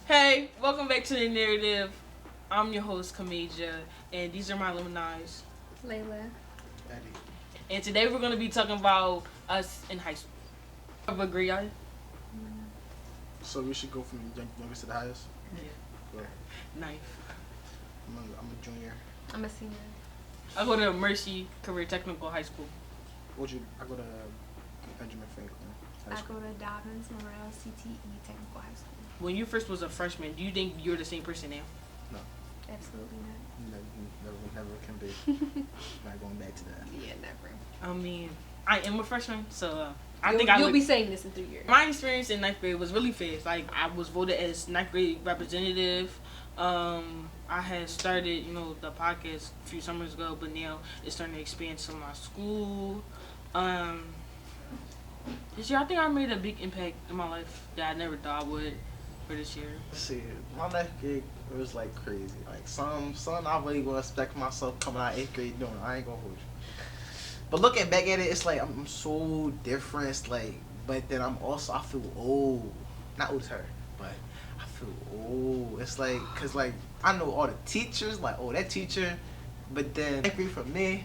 Hey, welcome back to The Narrative. I'm your host, Kameja, and these are my alumni. Layla. Eddie. And today we're going to be talking about us in high school. Agree, y'all? So we should go from the youngest to the highest? Yeah. Go. Ninth. I'm a junior. I'm a senior. I go to Mercy Career Technical High School. I go to Benjamin Franklin High I School. go to Dobbins Morrell CTE Technical High School. When you first was a freshman, do you think you're the same person now? No. Absolutely not. Never can be. Not going back to that. Yeah, never. I mean, I am a freshman, so You'll be saying this in 3 years. My experience in ninth grade was really fast. Like, I was voted as ninth grade representative. I had started, the podcast a few summers ago, but now it's starting to expand to my school. This year, I think I made a big impact in my life that I never thought I would for this year. See, my ninth grade, it was like crazy. Like some I really gonna expect myself coming out 8th grade doing. I ain't gonna hold you. But looking back at it, it's like I'm so different. It's like, but then I feel old. Not old as her, but I feel old. It's like, cause like I know all the teachers, like that teacher, but then ninth grade for me,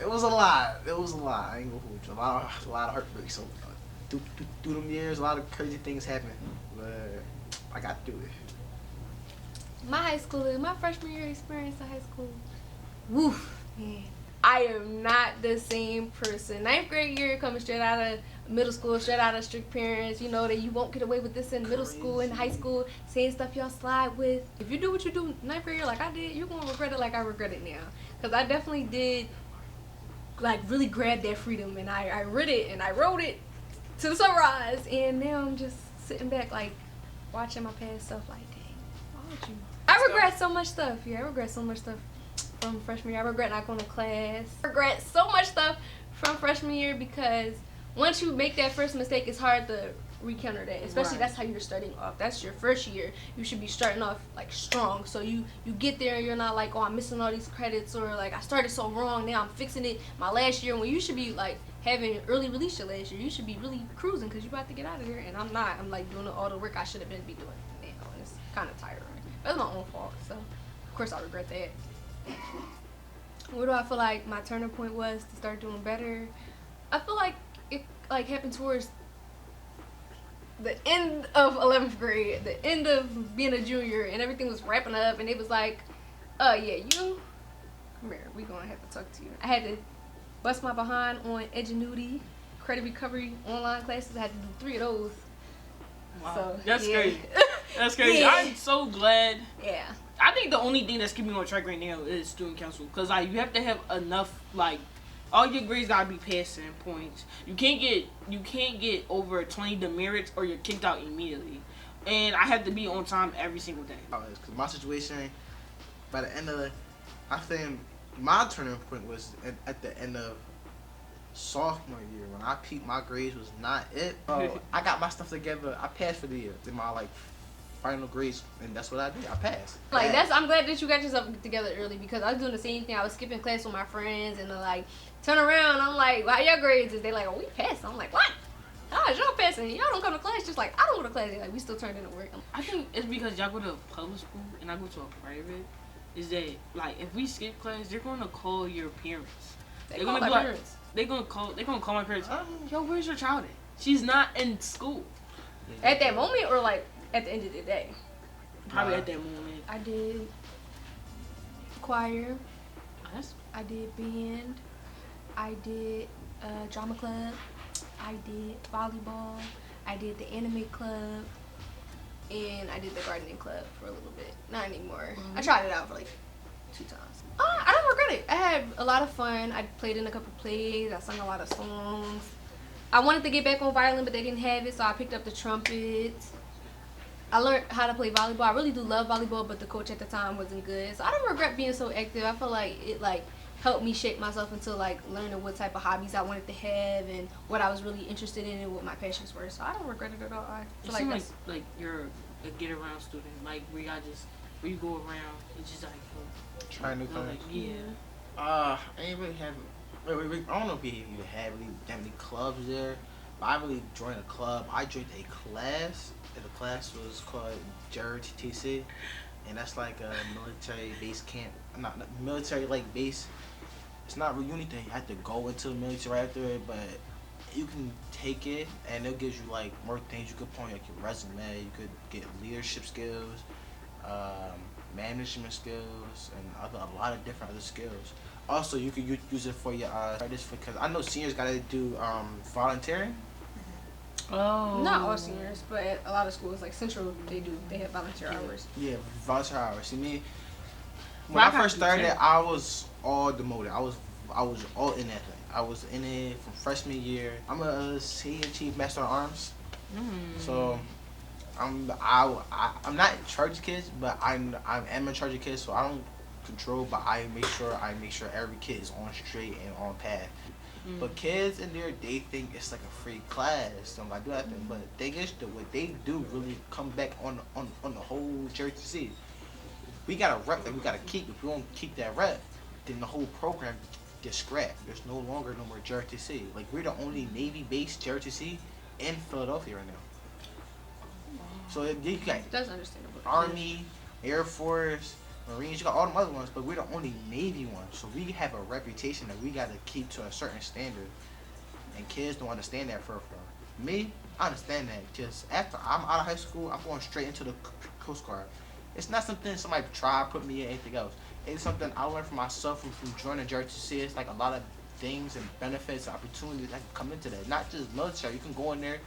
it was a lot. I ain't gonna hold you. A lot of heartbreak. So through them years, a lot of crazy things happened, but I got through it. My freshman year experience in high school. Woof, man. I am not the same person. Ninth grade year coming straight out of middle school, straight out of strict parents. You know that you won't get away with this in middle school and high school, saying stuff y'all slide with. If you do what you do ninth grade year like I did, you're going to regret it like I regret it now. Because I definitely did, like, really grab that freedom. And I read it and I wrote it to the sunrise. And now I'm just sitting back, like, watching my past stuff like, dang, why would you? I regret so much stuff. Yeah, I regret so much stuff from freshman year. I regret not going to class. I regret so much stuff from freshman year because once you make that first mistake, it's hard to recounter that. Especially that's how you're starting off. That's your first year. You should be starting off like strong. So you get there and you're not like, oh, I'm missing all these credits, or like I started so wrong, now I'm fixing it my last year, when you should be like having early release your last year. You should be really cruising because you're about to get out of here. And I'm not. I'm like doing all the work I should have been doing now. And it's kind of tiring. That's my own fault. So of course I regret that. What do I feel like my turning point was to start doing better? I feel like it like happened towards the end of 11th grade, the end of being a junior, and everything was wrapping up, and it was like, yeah, you come here, we gonna have to talk to you. I had to bust my behind on Edgenuity, credit recovery online classes. I had to do 3 of those. Wow. So, That's yeah. crazy. That's crazy. Yeah. I'm so glad. Yeah. I think the only thing that's keeping me on track right now is student council, because like you have to have enough, like all your grades gotta be passing points. You can't get over 20 demerits or you're kicked out immediately. And I have to be on time every single day. Because my situation, by the end of I think my turning point was at the end of sophomore year when I peaked. My grades was not it. I got my stuff together. I passed for the year in my final grades, and that's what I did. I passed. Like I'm glad that you got yourself together early, because I was doing the same thing. I was skipping class with my friends, and they're like, turn around. I'm like, why your grades? Is they like, oh, we passed. I'm like, what? Oh, y'all passing? Y'all don't come to class? Just like I don't go to class. They're like, we still turned in the work. I think it's because y'all go to a public school and I go to a private. Is that like if we skip class, they're gonna call your parents. They're gonna be like, they're gonna call my parents. Yo, where's your child at? She's not in school. At that moment, or like at the end of the day? Probably at that moment. I did choir. That's I did band. I did drama club. I did volleyball. I did the anime club. And I did the gardening club for a little bit. Not anymore. Mm-hmm. I tried it out for like 2 times. I don't regret it. I had a lot of fun. I played in a couple plays. I sung a lot of songs. I wanted to get back on violin, but they didn't have it, so I picked up the trumpet. I learned how to play volleyball. I really do love volleyball, but the coach at the time wasn't good. So I don't regret being so active. I feel like it helped me shape myself into learning what type of hobbies I wanted to have and what I was really interested in and what my passions were. So I don't regret it at all. I feel like you're a get around student, like where you go around and just trying new things. Yeah. I ain't really have. I don't know if you have really that many clubs there, I really joined a club. I joined a class, and the class was called JRTTC, and that's like a military base camp. Not military like base. It's not really anything. You have to go into the military after it, but you can take it, and it gives you like more things you could put on like your resume. You could get leadership skills, management skills, and a lot of different other skills. Also, you could use it for your credits because I know seniors gotta do volunteering. Oh. Not all seniors, but at a lot of schools like Central, they have volunteer hours. Yeah, volunteer hours. See me, when Well, I I got first you, started, too. I was all demoted. I was all in that thing. I was in it from freshman year. I'm a senior chief master of arms, so I'm not in charge of kids, but I am in charge of kids. So I don't control, but I make sure every kid is on straight and on path. But kids in there, they think it's like a free class. So I do that thing, but they get what they do really come back on the whole JRTC. We got a rep that we gotta keep. If we don't keep that rep, then the whole program gets scrapped. There's no more JRTC. Like we're the only Navy-based JRTC in Philadelphia right now. So you got That's understandable. Army, Air Force, Marines, you got all them other ones, but we're the only Navy one. So we have a reputation that we gotta keep to a certain standard. And kids don't understand that for me, I understand that. Just after I'm out of high school, I'm going straight into the Coast Guard. It's not something somebody try to put me in anything else. It's something I learned for myself from joining JRTC. It's like a lot of things and benefits, opportunities that can come into that. Not just military. You can go in there,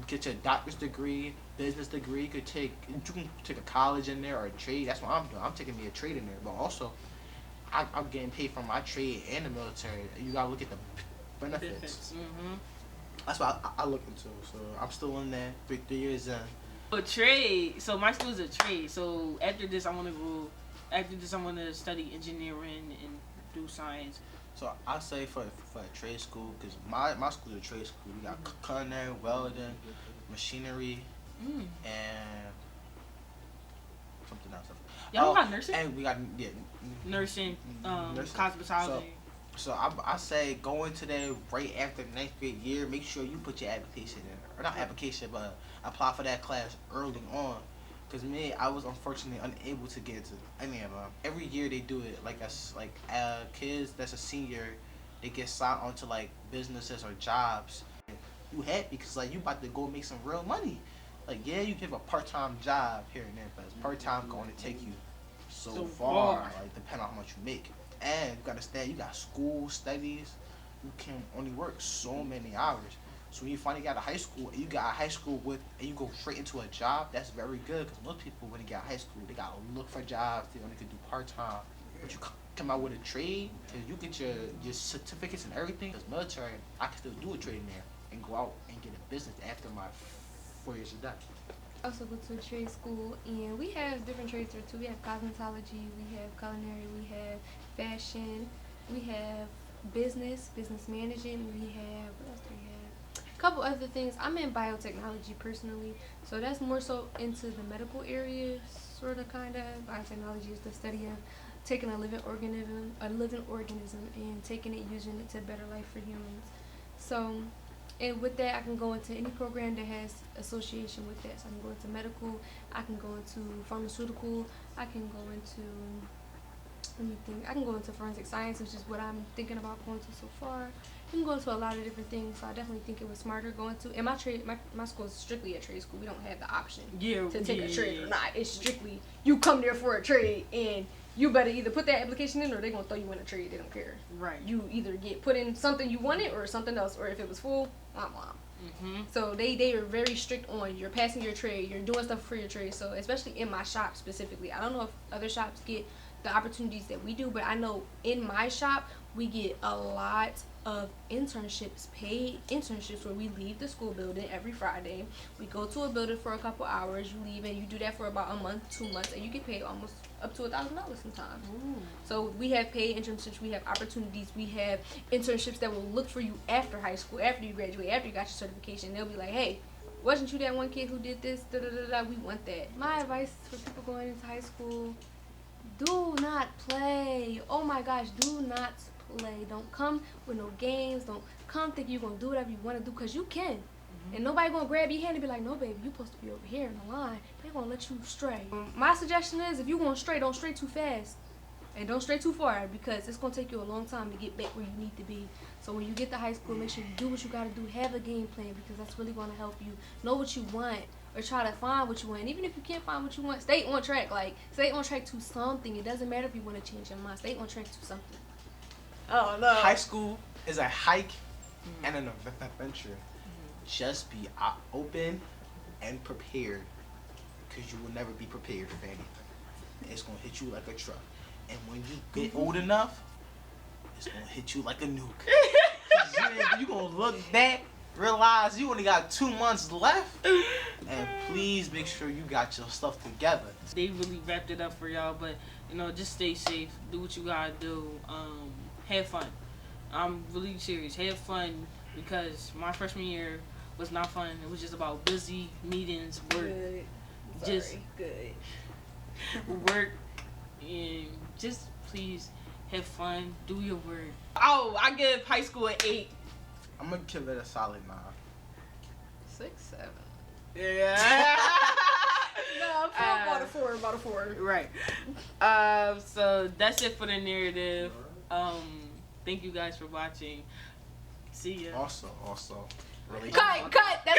get your doctor's degree, business degree. You can take a college in there or a trade. That's what I'm doing. I'm taking me a trade in there, but also I'm getting paid for my trade and the military. You gotta look at the benefits. That's what I look into. So I'm still in there. 3 years in. A trade. So my school's a trade. So after this, I want to study engineering and do science. So I say for a trade school, because my school's a trade school. We got culinary, welding, machinery, and something else. Y'all got nursing? And we got Nursing, nursing. cosmetology. So I say go into there right after the 9th grade year. Make sure you put your application in, or not application, but apply for that class early on. Cause me, I was unfortunately unable to get into any of them. Every year they do it. Like kids that's a senior, they get signed onto like businesses or jobs. You happy because like you about to go make some real money. Like yeah, you have a part-time job here and there, but it's part-time going to take you so far. Like depending on how much you make. And you gotta understand, you got school studies. You can only work so many hours. So when you finally got out of high school, and you got out of high school and you go straight into a job, that's very good. Because most people, when they get out of high school, they gotta look for jobs. They only can do part time. But you come out with a trade, and you get your certificates and everything. Because military, I can still do a trade in there and go out and get a business after my 4 years of that. I also go to a trade school, and we have different trades there too. We have cosmetology, we have culinary, we have fashion, we have business management, we have, what else do we have? A couple other things. I'm in biotechnology personally, so that's more so into the medical area, sort of, kind of. Biotechnology is the study of taking a living organism, and taking it, using it to better life for humans. So, and with that, I can go into any program that has association with that. So I can go into medical, I can go into pharmaceutical, I can go into, I can go into forensic science, which is what I'm thinking about going to so far. I can go into a lot of different things, so I definitely think it was smarter going to, and my school is strictly a trade school. We don't have the option to take a trade or not. It's strictly, you come there for a trade, and you better either put that application in or they're going to throw you in a trade. They don't care. Right. You either get put in something you wanted or something else, or if it was full, So they are very strict on you're passing your trade, you're doing stuff for your trade. So especially in my shop specifically, I don't know if other shops get the opportunities that we do, but I know in my shop we get a lot of internships, paid internships, where we leave the school building every Friday. We go to a building for a couple hours, you leave, and you do that for about a month, 2 months, and you get paid almost up to $1,000 sometimes. So we have paid internships, we have opportunities, we have internships that will look for you after high school, after you graduate, after you got your certification. They'll be like, hey, wasn't you that one kid who did this? We want that. My advice for people going into high school: do not play. Oh my gosh, do not play. Don't come with no games. Don't come think you're going to do whatever you want to do, because you can. And nobody gonna grab your hand and be like, no, baby, you supposed to be over here in the line. They gonna let you stray. My suggestion is, if you gonna stray, don't stray too fast. And don't stray too far, because it's going to take you a long time to get back where you need to be. So when you get to high school, make sure you do what you got to do. Have a game plan, because that's really going to help you know what you want, or try to find what you want. And even if you can't find what you want, stay on track. Like, stay on track to something. It doesn't matter if you want to change your mind. Stay on track to something. Oh, no. High school is a hike and an adventure. Just be open and prepared, because you will never be prepared for anything. It's going to hit you like a truck. And when you get old enough, it's going to hit you like a nuke. You're going to look back, realize you only got 2 months left, and please make sure you got your stuff together. They really wrapped it up for y'all, but, just stay safe. Do what you got to do. Have fun. I'm really serious. Have fun, because my freshman year was not fun. It was just about busy meetings, work. Good. Good. Work, and just please have fun, do your work. Oh, I give high school an 8. I'm going to give it a solid 9. 6, 7. Yeah. No, I'm about a 4. Right. So that's it for the narrative. Thank you guys for watching. See ya. Also, really. Cut. That's